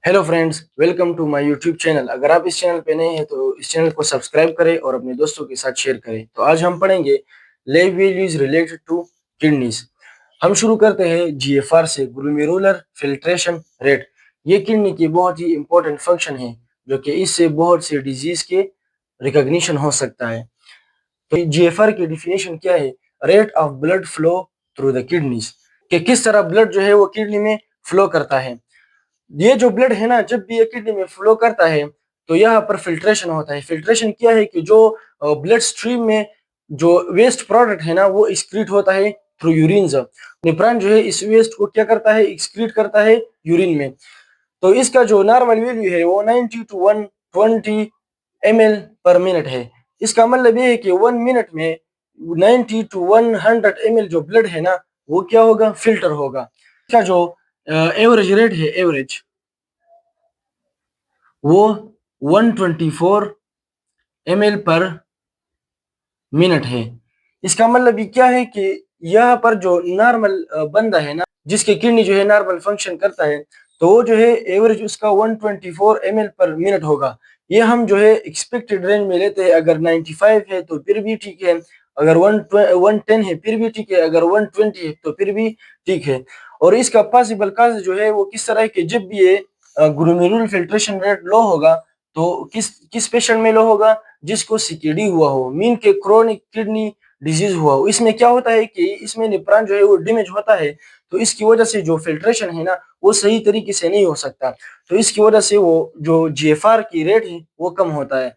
Hello friends, welcome to my YouTube channel. अगर आप इस चैनल पे नए हैं तो इस चैनल को सब्सक्राइब करें और अपने दोस्तों के साथ शेयर करें। तो आज हम पढ़ेंगे lab values related to kidneys. हम शुरू करते हैं जीएफआर से, ग्लोमेरुलर फिल्ट्रेशन रेट। ये किडनी की बहुत ही इंपॉर्टेंट फंक्शन है, जो कि इससे बहुत से डिजीज के रिकॉग्निशन हो सकता है। तो जीएफआर की डिफिनेशन क्या है? Rate of blood flow through the kidneys, कि किस तरह ब्लड जो है वो किडनी में फ्लो करता है। ये जो ब्लड है ना, जब भी ये किडनी में फ्लो करता है तो यहाँ पर फिल्ट्रेशन होता है। फिल्ट्रेशन क्या है कि जो ब्लड स्ट्रीम में जो वेस्ट प्रोडक्ट है ना वो एक्सक्रीट होता है थ्रू यूरिन। निप्रान जो है इस वेस्ट को क्या करता है, एक्सक्रीट करता है यूरिन में। तो इसका जो नॉर्मल वैल्यू है वो 90 टू 120 ml पर मिनट है। इसका मतलब ये है कि 1 मिनट में 90 टू 100 ml जो ब्लड है ना वो क्या होगा, फिल्टर होगा। इसका जो एवरेज रेट है, एवरेज वो 124 ml पर मिनट है। इसका मतलब ये क्या है कि यहाँ पर जो नॉर्मल बंदा है ना, जिसकी किडनी जो है नॉर्मल फंक्शन करता है, तो वो जो है एवरेज उसका 124 ml पर मिनट होगा। ये हम जो है एक्सपेक्टेड रेंज में लेते हैं। अगर 95 है तो फिर भी ठीक है, अगर 110 है फिर भी ठीक है, अगर 120 है तो फिर भी ठीक है। और इसका पॉसिबल काज जो है वो किस तरह है कि जब भी ये ग्लोमेरुलर फिल्ट्रेशन रेट लो होगा तो किस किस पेशेंट में लो होगा, जिसको सीकेडी हुआ हो, मीन के क्रोनिक किडनी डिजीज हुआ हो। इसमें क्या होता है कि इसमें निप्रान जो है वो डैमेज होता है, तो इसकी वजह से जो फिल्ट्रेशन है ना वो सही तरीके से नहीं हो सकता। तो इसकी वजह से वो जो जीएफआर की रेट है वो कम होता है।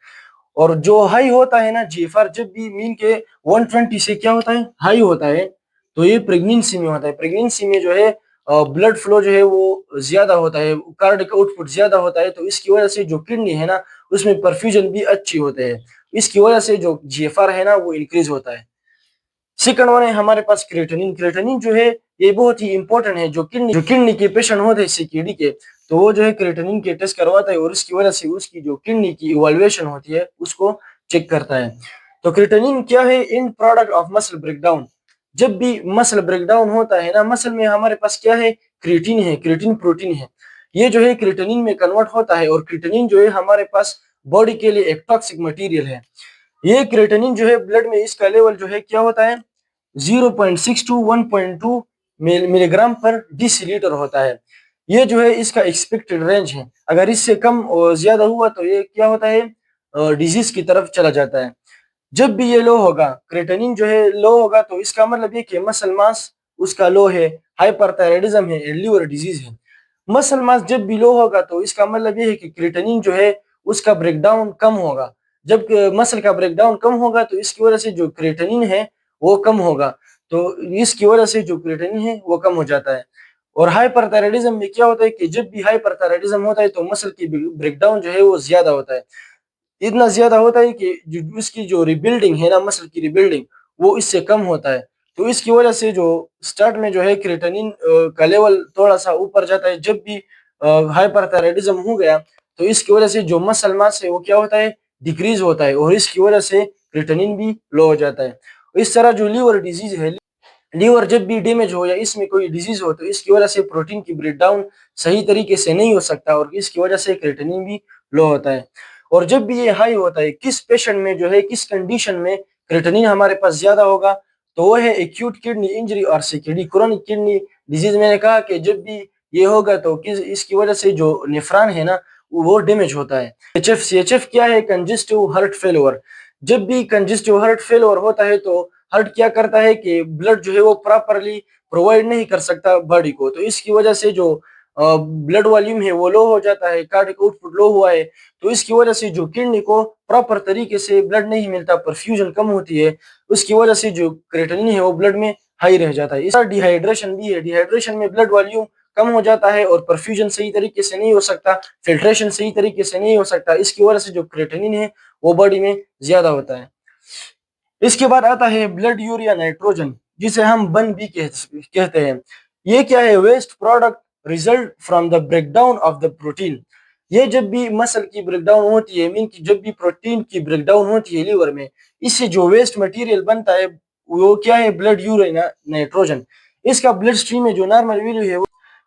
और जो हाई होता है ना जीएफआर, जब भी मीन के 120 से क्या होता है, हाई होता है, तो ये प्रेगनेंसी में होता है। प्रेगनेंसी में जो है ब्लड फ्लो जो है वो ज्यादा होता है, कार्डियक आउटपुट ज्यादा होता है, तो इसकी वजह से जो किडनी है ना उसमें परफ्यूजन भी अच्छी होते हैं। इसकी वजह से जो जीएफआर है ना वो इंक्रीज होता है। सेकंड वन है हमारे पास क्रेटिनिन। क्रेटिनिन जो है ये बहुत ही इंपॉर्टेंट है। जो किडनी के पेशेंट होते हैं सीकेडी के, तो वो जो है क्रेटिनिन के टेस्ट करवाता है और इसकी वजह से उसकी जो किडनी की इवैल्यूएशन होती है उसको चेक करता है। तो क्रेटिनिन क्या है? इन प्रोडक्ट ऑफ मसल ब्रेकडाउन। जब भी मसल ब्रेकडाउन होता है ना, मसल में हमारे पास क्या है, क्रिएटिन है, क्रिएटिन प्रोटीन है। ये जो है क्रिएटिनिन में कन्वर्ट होता है और क्रिएटिनिन जो है हमारे पास बॉडी के लिए एक टॉक्सिक मटेरियल है। ये क्रिएटिनिन जो है ब्लड में इसका लेवल जो है क्या होता है, 0.6 टू 1.2 मिलीग्राम पर डिसीलीटर होता है। ये जो है इसका एक्सपेक्टेड रेंज है। अगर इससे कम और ज्यादा हुआ तो ये क्या होता है, डिजीज की तरफ चला जाता है। जब भी ये लो होगा, क्रेटिनिन जो है लो होगा, तो इसका मतलब ये कि मसल मास उसका लो है, हाइपरथायराइडिज्म है, लिवर डिजीज है। मसल मास जब भी लो होगा तो इसका मतलब ये है कि क्रेटिनिन जो है उसका ब्रेकडाउन कम होगा। जब मसल का ब्रेकडाउन कम होगा तो इसकी वजह से जो क्रेटिनिन है वो कम होगा, तो इसकी वजह से जो क्रेटिनिन है वो कम हो जाता है। और हाइपरथायराइडिज्म में क्या होता है कि जब भी हाइपरथायराइडिज्म होता है तो मसल की ब्रेकडाउन जो है वो ज्यादा होता है। इतना ज्यादा होता है कि जो उसकी जो रिबिल्डिंग है ना, मसल की रिबिल्डिंग, वो इससे कम होता है। तो इसकी वजह से जो स्टार्ट में जो है क्रेटिनिन का लेवल थोड़ा सा ऊपर जाता है। जब भी हाइपरथायराइडिज्म हो गया तो इसकी वजह से जो मसल मास है वो क्या होता है, डिक्रीज होता है और इसकी वजह से क्रेटिनिन भी लो हो जाता है। इस तरह जो लीवर डिजीज है, लीवर जब भी डैमेज हो या इसमें कोई डिजीज हो तो इसकी वजह से प्रोटीन की ब्रेकडाउन सही तरीके से नहीं हो सकता और इसकी वजह से क्रेटिनिन भी लो होता है। और जब भी ये हाई होता है, किस पेशेंट में जो है, किस कंडीशन में क्रेटिनिन हमारे पास ज्यादा होगा, तो वो है एक्यूट किडनी इंजरी और सीकेडी, क्रोनिक किडनी डिजीज। मैंने कहा कि जब भी ये होगा तो किस इसकी वजह से जो नेफ्रॉन है ना वो डैमेज होता है। सीएचएफ क्या है? Congestive heart failure. जब भी कंजेस्टिव हार्ट फेलियर होता है तो हार्ट क्या करता है कि ब्लड जो है वो प्रॉपरली प्रोवाइड नहीं कर सकता बॉडी को, तो इसकी वजह से जो ब्लड वॉल्यूम है वो लो हो जाता है, कार्डियक आउटपुट लो हुआ है, तो इसकी वजह से जो किडनी को प्रॉपर तरीके से ब्लड नहीं मिलता, परफ्यूजन कम होती है, उसकी वजह से जो क्रेटिनिन है वो ब्लड में हाई रह जाता है। इसका डिहाइड्रेशन भी है। डिहाइड्रेशन में ब्लड वॉल्यूम कम हो जाता है और परफ्यूजन सही तरीके से नहीं हो सकता, फिल्ट्रेशन सही तरीके से नहीं हो सकता, इसकी वजह से जो क्रेटिनिन है वो बॉडी में ज्यादा होता है। इसके बाद आता है ब्लड यूरिया नाइट्रोजन, जिसे हम बन भी कहते हैं। ये क्या है? Waste product result from the breakdown of the protein. ये जब भी मसल की ब्रेकडाउन होती है, मीन की जब भी प्रोटीन की ब्रेकडाउन होती है लीवर में, इससे जो वेस्ट मटेरियल बनता है वो क्या है? Blood urea nitrogen. इसका ब्लड स्ट्रीम में जो नॉर्मल वैल्यू है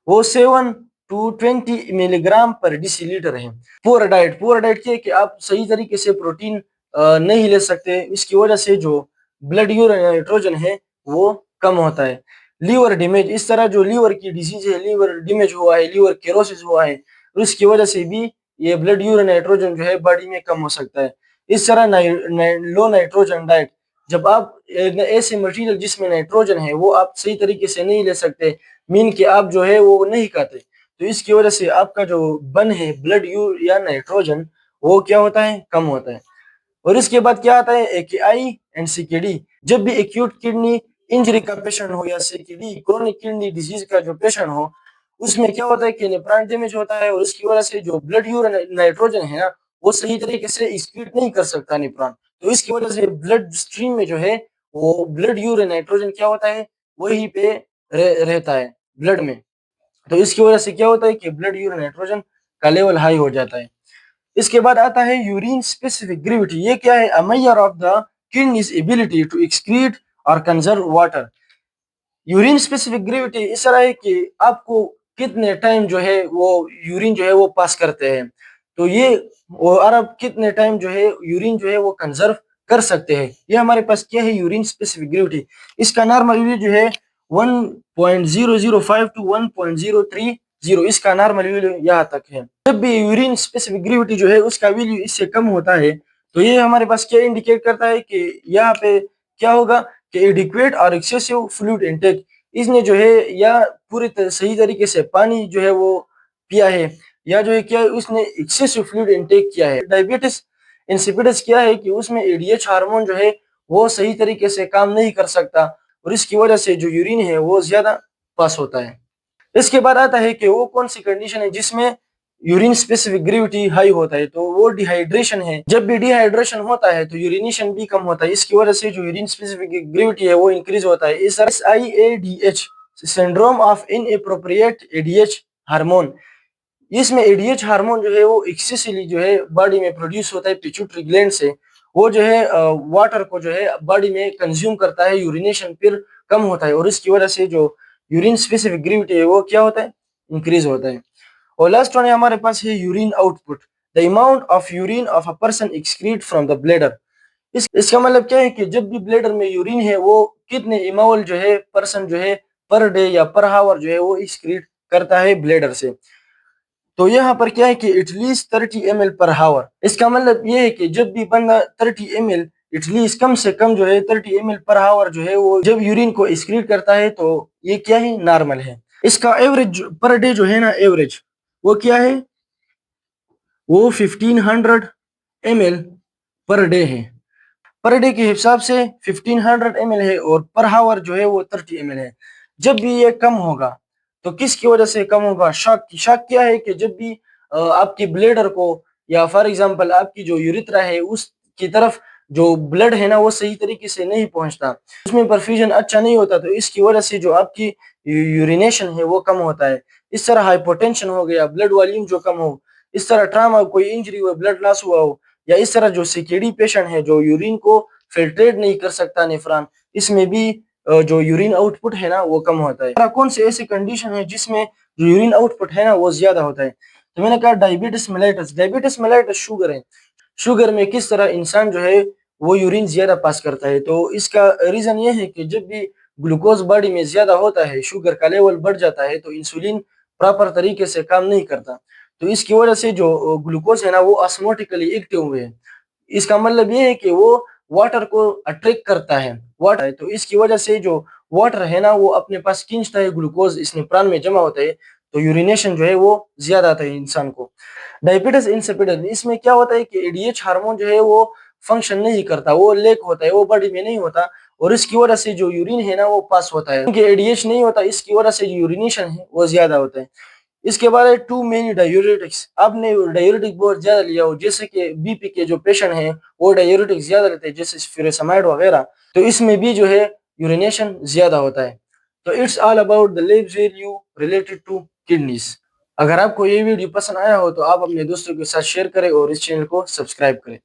वो 7 टू 20 मिलीग्राम पर डेसीलीटर है। पुअर डाइट क्या है कि आप सही तरीके से प्रोटीन नहीं ले सकते, इसकी वजह से जो ब्लड यूरिन नाइट्रोजन है वो कम होता है। लीवर डैमेज, इस तरह जो लीवर की डिजीज है, लीवर डैमेज हुआ है, लीवर केरोसिस हुआ है, और इसकी वजह से भी ये ब्लड यूरिन नाइट्रोजन जो है बॉडी में कम हो सकता है। इस तरह लो नाइट्रोजन डाइट, जब आप ऐसे मटेरियल जिसमें नाइट्रोजन है वो आप सही तरीके से नहीं ले सकते, मीन कि आप जो है वो नहीं खाते, तो इसकी वजह से आपका जो बन है ब्लड या नाइट्रोजन वो क्या होता है, कम होता है। और इसके बाद क्या आता है, एकेआई एंड सीकेडी। जब भी एक्यूट किडनी इंजरी का पेशेंट हो या सीकेडी क्रोनिक किडनी डिजीज का जो पेशेंट हो, उसमें क्या होता है कि नेफ्रॉन डैमेज होता है, और उसकी वजह से जो ब्लड यूरिन नाइट्रोजन है ना वो सही तरीके से एक्सक्रीट नहीं कर सकता नेफ्रॉन, तो इसकी वजह से ब्लड स्ट्रीम में जो है वो ब्लड यूरिन नाइट्रोजन क्या होता है, वही पे रहता है ब्लड में। तो इसकी वजह से क्या होता है कि ब्लड यूरिन नाइट्रोजन का लेवल हाई हो जाता है। इसके बाद आता है यूरिन स्पेसिफिक ग्रेविटी। ये क्या है, a measure of the kidneys ability to excrete और conserve water. Urine specific gravity इस तरह है कि आपको कितने टाइम जो है वो यूरिन जो है वो पास करते हैं, तो ये और आप कितने टाइम जो है यूरिन जो है वो कंजर्व कर सकते हैं, ये हमारे पास क्या है, यूरिन स्पेसिफिक ग्रेविटी। इसका नॉर्मल वैल्यू जो है 1.005 टू 1.030, इसका नॉर्मल वैल्यू यहाँ तक है। जब भी यूरिन स्पेसिफिक ग्रेविटी जो है उसका वैल्यू इससे कम होता है, तो ये हमारे पास क्या इंडिकेट करता है कि यहाँ पे क्या होगा कि एडिक्वेट और एक्सेसिव फ्लूइड इनटेक, इसने जो है या सही तरीके से पानी जो है वो पिया है, या जो है क्या है उसने एक्सेसिव फ्लूइड इनटेक किया है। डायबिटीज इंसिपिडस क्या है कि उसमें एडीएच हार्मोन जो है वो सही तरीके से काम नहीं कर सकता, और इसकी वजह से जो यूरिन है वो ज्यादा पास होता है। इसके बाद आता है कि वो कौन सी कंडीशन है जिसमें यूरिन स्पेसिफिक ग्रेविटी हाई होता है, तो वो डिहाइड्रेशन है। जब भी डिहाइड्रेशन होता है तो यूरिनेशन भी कम होता है, इसकी वजह से जो यूरिन स्पेसिफिक ग्रेविटी है वो इंक्रीज होता है। इस SIADH syndrome of inappropriate ADH hormone, इसमें एडीएच हार्मोन जो है वो एक्सेसिवली जो है बॉडी में प्रोड्यूस होता है पिट्यूटरी ग्लैंड से, वो जो है वाटर को जो है बॉडी में कंज्यूम करता है, यूरिनेशन फिर कम होता है, और इसकी वजह से जो यूरिन स्पेसिफिक ग्रेविटी है वो क्या होता है, इंक्रीज होता है। और लास्ट वन है हमारे पास है urine output, the amount of urine of a person excrete from the bladder. इसका मतलब क्या है कि जब भी ब्लैडर में यूरिन है वो कितने इमाउल जो है पर्सन जो है पर डे या पर हावर जो है वो एक्सक्रीट करता है ब्लैडर से। तो यहाँ पर क्या है कि एटलीस्ट 30 ml पर हावर, इसका मतलब ये है कि जब भी बंदा 30 ml एटलीस्ट कम से कम जो है 30 ml पर हावर जो है वो जब यूरिन को एक्सक्रीट करता है, तो ये क्या है, नॉर्मल है। इसका एवरेज पर डे जो है ना, एवरेज वो क्या है, वो 1500 ml पर डे है। पर डे के हिसाब से 1500 ml है, और पर हावर जो है वो 30 ml है। जब भी ये कम होगा तो किसकी वजह से कम होगा, शॉक की। शॉक क्या है कि जब भी आपकी ब्लेडर को या फॉर एग्जांपल आपकी जो यूरिथ्रा है उसकी तरफ जो ब्लड है ना वो सही तरीके से नहीं पहुंचता, उसमें परफ्यूजन अच्छा नहीं होता, तो इसकी वजह से जो आपकी यूरिनेशन है वो कम होता है। इस तरह हाइपोटेंशन हो गया, ब्लड वॉल्यूम जो कम हो, इस तरह ट्रामा, कोई इंजरी हुआ, ब्लड लॉस हुआ हो, या इस तरह जो सीकेडी पेशेंट है जो यूरिन को फिल्ट्रेट नहीं कर सकता नेफ्रॉन, इसमें भी जो यूरिन आउटपुट है ना वो कम होता है। कौन से ऐसी कंडीशन है जिसमें जो यूरिन आउटपुट है ना वो ज्यादा होता है, तो मैंने कहा diabetes mellitus. Diabetes mellitus sugar है। शुगर में किस तरह इंसान जो है वो यूरिन ज्यादा पास करता है, तो इसका रीजन ये है कि जब भी ग्लूकोज बॉडी में ज्यादा होता है, शुगर का लेवल बढ़ जाता है, तो इंसुलिन प्रॉपर तरीके से काम नहीं करता, तो इसकी वजह से जो ग्लूकोज है ना वो ऑस्मोटिकली एक्टिव हुए है। इसका मतलब ये है कि वो वाटर को अट्रैक्ट करता है, वाटर है, तो इसकी वजह से जो वाटर है ना वो अपने पास खींचता है, ग्लूकोज इसमें प्राण में जमा होता है, तो यूरिनेशन जो है वो ज्यादा आता है इंसान को। डायबिटीज इंसिपिडस, इसमें क्या होता है कि एडीएच हार्मोन जो है वो फंक्शन नहीं करता, वो लेक होता है, वो बॉडी में नहीं होता, और इसकी वजह से जो यूरिन है ना वो पास होता है, क्योंकि एडीएच नहीं होता, इसकी वजह से जो यूरिनेशन है वो ज्यादा होता है। इसके बाद है टू मेनी डायूरेटिक्स, आपने डायूरेटिक बहुत ज्यादा लिया हो, जैसे कि बीपी के जो पेशेंट हैं वो डायूरेटिक ज्यादा लेते हैं, जैसे फिरेसमाइड वगैरह, तो इसमें भी जो है यूरिनेशन ज्यादा होता है। तो it's all about the labs value related to kidneys. अगर आपको ये वीडियो पसंद आया हो तो आप अपने दोस्तों के साथ शेयर करें और इस चैनल को सब्सक्राइब करें।